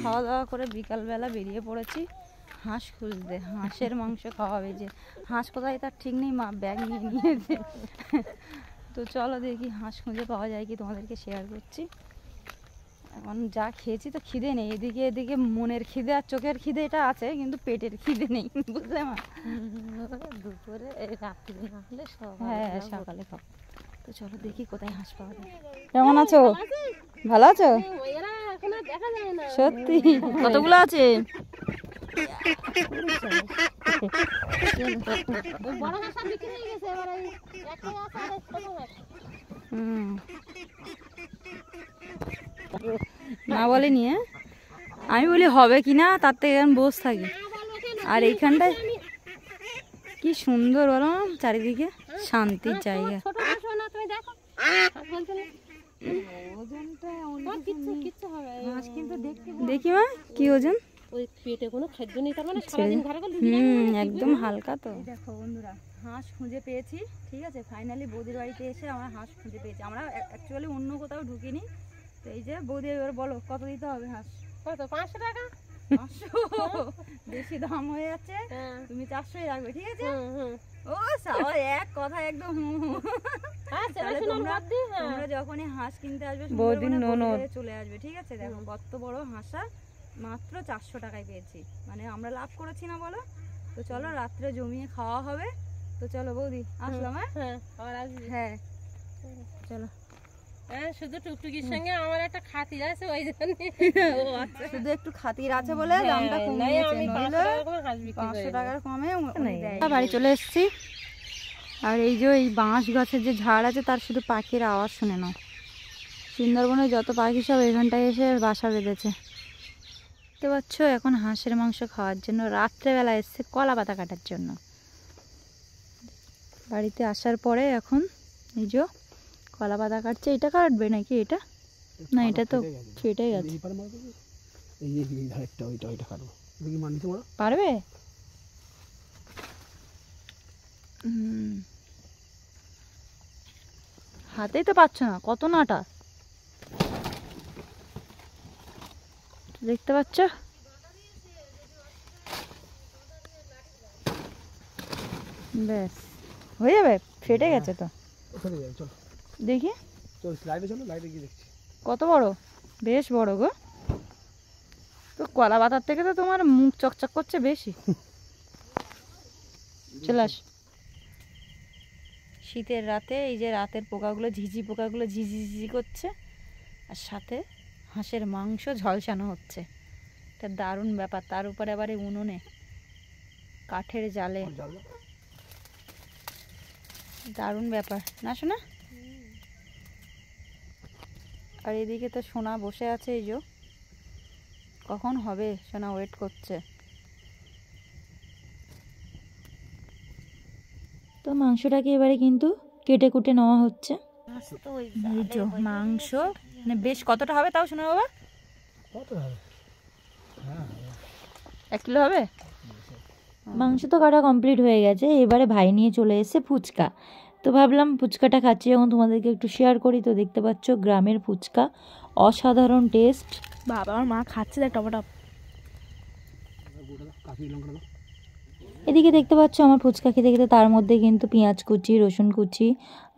খাওয়া দাওয়া করে বিকালবেলা বেরিয়ে পড়েছি হাঁস খুঁজতে। হাঁসের মাংস খাওয়াবে, যে হাঁস কোথায় তার ঠিক নেই, মা ব্যাগ নিয়ে নিয়েছে। তো চলো দেখি হাঁস খুঁজে পাওয়া যায় কি, তোমাদেরকে শেয়ার করছি। এখন যা খেয়েছি তো খিদে নেই, এদিকে এদিকে মনের খিদে আর চোখের খিদে এটা আছে, কিন্তু পেটের খিদে নেই, বুঝলে মা? দুপুরে রাত্রে না হলে হ্যাঁ সকালে খাবো। তো চলো দেখি কোথায় হাঁস পাওয়া যায়। কেমন আছো? ভালো আছো? সত্যি? কতগুলো আছে? না বলেনি, আমি বলি হবে কিনা, তার থেকে এখন বসে থাকি। আর এইখানটায় কি সুন্দর বলো, চারিদিকে শান্তির জায়গা। দেখি মা কি ওজন? ওই পেটে কোনো খাদ্য নেই, তার মানে একদম হালকা। তো দেখো বন্ধুরা, হাঁস খুঁজে পেয়েছি, ঠিক আছে। ফাইনালি বৌদির বাড়িতে এসে আমরা হাঁস খুঁজে পেয়েছি। আমরা অ্যাকচুয়ালি অন্য কোথাও ঢুকিনি। তো এই যে বৌদি, এবার বলো কত দিতে হবে হাঁস? কত? 500 টাকা। 500? বেশি দাম হয়ে যাচ্ছে, তুমি 400ই রাখবে, ঠিক আছে? ও সাবা, এক কথা একদম। তোমরা যখনই হাঁস কিনতে আসবে চলে আসবে, ঠিক আছে? দেখো কত বড় হাঁসা, মাত্র 400 টাকায় পেয়েছি, মানে আমরা লাভ করেছি না বলো? তো চলো রাত্রে জমিয়ে খাওয়া হবে। তো চলো বৌদি, আসলাম। হ্যাঁ চলো। শুধু টুকটুকির সঙ্গে আমার একটা খাতির আছে, ওই জন্য। শুধু একটু খাতির আছে বলে দামটা কমিয়েছে, নইলে 500 টাকার কমে বাড়ি চলে এসেছি। আর এই যে এই বাঁশ গাছের যে ঝাড় আছে, তার শুধু পাখির আওয়াজ শুনে নাও। সুন্দরবনে যত পাখি সব এখানটায় এসে বাসা বেঁধেছে, দেখতে পাচ্ছ। এখন হাঁসের মাংস খাওয়ার জন্য রাত্রেবেলা এসছে কলা পাতা কাটার জন্য। বাড়িতে আসার পরে এখন এই যে কলা পাতা কাটছে। এটা কাটবে নাকি? এটা না, এটা তো কেটে গেছে। পারবে? হাতেই তো পাচ্ছ না, কত নাটা দেখতে পাচ্ছ। ব্যাস হয়ে যাবে, ফেটে গেছে তো। দেখি কত বড়, বেশ বড় গো। তো কলা পাতার থেকে তো তোমার মুখ চকচক করছে বেশি। চলে আস। শীতের রাতে এই যে রাতের পোকাগুলো, ঝিঝি পোকাগুলো ঝিঝি করছে, আর সাথে হাঁসের মাংস ঝলসানো হচ্ছে। এটা দারুণ ব্যাপার। তার উপরে আবার এই উনুনে কাঠের জালে, দারুণ ব্যাপার না শোনা? আর এদিকে তো সোনা বসে আছে, এই যে কখন হবে সোনা ওয়েট করছে। তো মাংসটাকে এবারে কিন্তু কেটে কুটে নেওয়া হচ্ছে। মাংস মানে বেশ কতটা হবে তাও শোনা বাবা? 1 কিলো হবে। মাংস তো কাটা কমপ্লিট হয়ে গেছে, এবারে ভাই নিয়ে চলে এসেছে ফুচকা। তো ভাবলাম ফুচকাটা খাচ্ছি যখন তোমাদেরকে একটু শেয়ার করি। তো দেখতে পাচ্ছ গ্রামের ফুচকা, অসাধারণ টেস্ট। বাবা আমার মা খাচ্ছে দেখ টপটপ। এদিকে দেখতে পাচ্ছ আমার ফুচকা খেতে খেতে তার মধ্যে কিন্তু পেঁয়াজ কুচি, রসুন কুচি,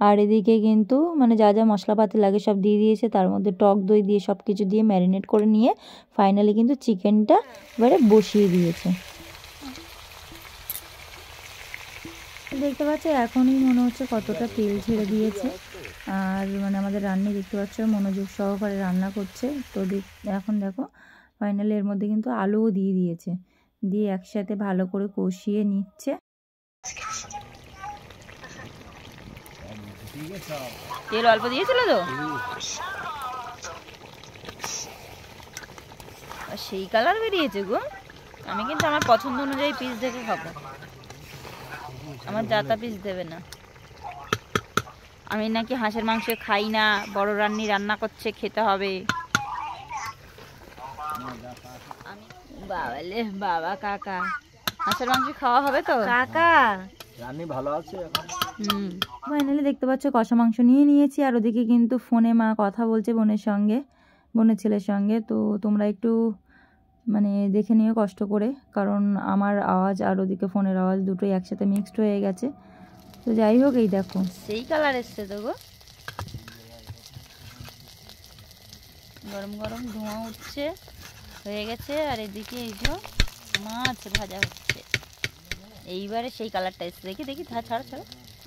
আর এদিকে কিন্তু মানে যা যা মশলাপাতি লাগে সব দিয়ে দিয়েছে। তার মধ্যে টক দই দিয়ে সব কিছু দিয়ে ম্যারিনেট করে নিয়ে ফাইনালি কিন্তু চিকেনটা এবারে বসিয়ে দিয়েছে। দেখতে পাচ্ছ এখনই মনে হচ্ছে কতটা তেল ছেড়ে দিয়েছে। আর মানে আমাদের রান্না দেখতে পাচ্ছ মনোযোগ সহকারে রান্না করছে। তো এখন দেখো ফাইনালি এর মধ্যে কিন্তু আলুও দিয়ে দিয়েছে, দিয়ে একসাথে ভালো করে কষিয়ে নিচ্ছে। তেল অল্প দিয়েছিল তো, সেই কালার বেরিয়েছে গো। আমি কিন্তু আমার পছন্দ অনুযায়ী পিস দেখে খাবো, আমার যাতা পিস দেবে না। আমি নাকি হাঁসের মাংস খাই না, বড় রান্নি রান্না করছে, খেতে হবে। বাবালে বাবা, কাকা হাঁসের মাংস খাওয়া হবে তো কাকা? রান্নি ভালো আছে এখন। ফাইনালি দেখতে পাচ্ছ কষা মাংস নিয়ে নিয়েছি, আর ওদিকে কিন্তু ফোনে মা কথা বলছে বোনের সঙ্গে, বোনের ছেলের সঙ্গে। তো তোমরা একটু মানে দেখে নিও কষ্ট করে, কারণ আমার আওয়াজ আর ওদিকে ফোনের আওয়াজ দুটোই একসাথে মিক্সড হয়ে গেছে। তো যাই হোক, এই দেখো সেই কালার এসছে তো গো, গরম গরম ধোঁয়া উঠছে, হয়ে গেছে। আর এদিকে এই যে মাছ ভাজা হচ্ছে, এইবারে সেই কালারটা এসছে। দেখি দেখি, ছাড়ো ছাড়ো।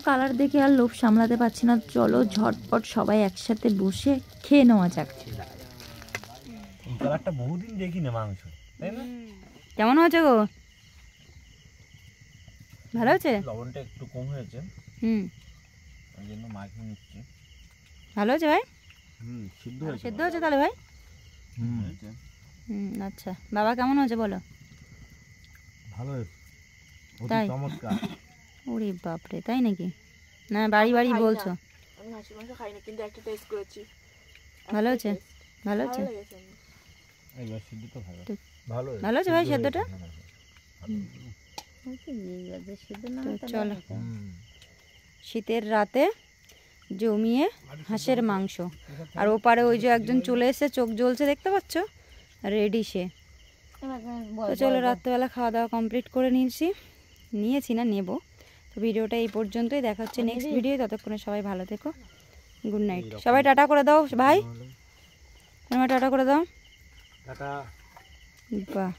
কালার দেখে আর লোভ সামলাতে পারছি না, চলো ঝটপট সবাই একসাথে বসে খেয়ে নেওয়া যাক। এই কালারটা বহুদিন দেখি না মাংস, তাই না? কেমন হয়েছে গো? ভালো হয়েছে? লবণটা একটু কম হয়েছে, ওই জন্য মাখিয়ে নিচ্ছি। ভালো হয়েছে ভাই? সিদ্ধ হয়েছে। সেদ্ধ হয়েছে তাহলে ভাই? আচ্ছা, বাবা কেমন হয়েছে বলো? ভালো হয়েছে, তাই? চমৎকার। ওরে বাপরে, তাই নাকি? না বাড়ি বাড়ি বলছো? আমি হাঁসের মাংস খাই না, কিন্তু একটা টেস্ট করেছি। ভালো হয়েছে? ভালো হয়েছে? এইবার সিদ্ধ তো ভালো। ভালো হয়েছে। ভালো হয়েছে ভাই সেদ্ধটা? চলো, শীতের রাতে জমিয়ে হাঁসের মাংস, আর ওপারে ওই যে একজন চলে এসে, চোখ জ্বলছে দেখতে পাচ্ছ, রেডি সে। তো চলো, রাত্রেবেলা খাওয়া দাওয়া কমপ্লিট করে নিয়েছি না, নেব। তো ভিডিওটা এই পর্যন্তই, দেখা হচ্ছে নেক্সট ভিডিও। ততক্ষণে সবাই ভালো থেকো, গুড নাইট। সবাই টাটা করে দাও ভাই, টাটা করে দাও। টাটা। বাহ।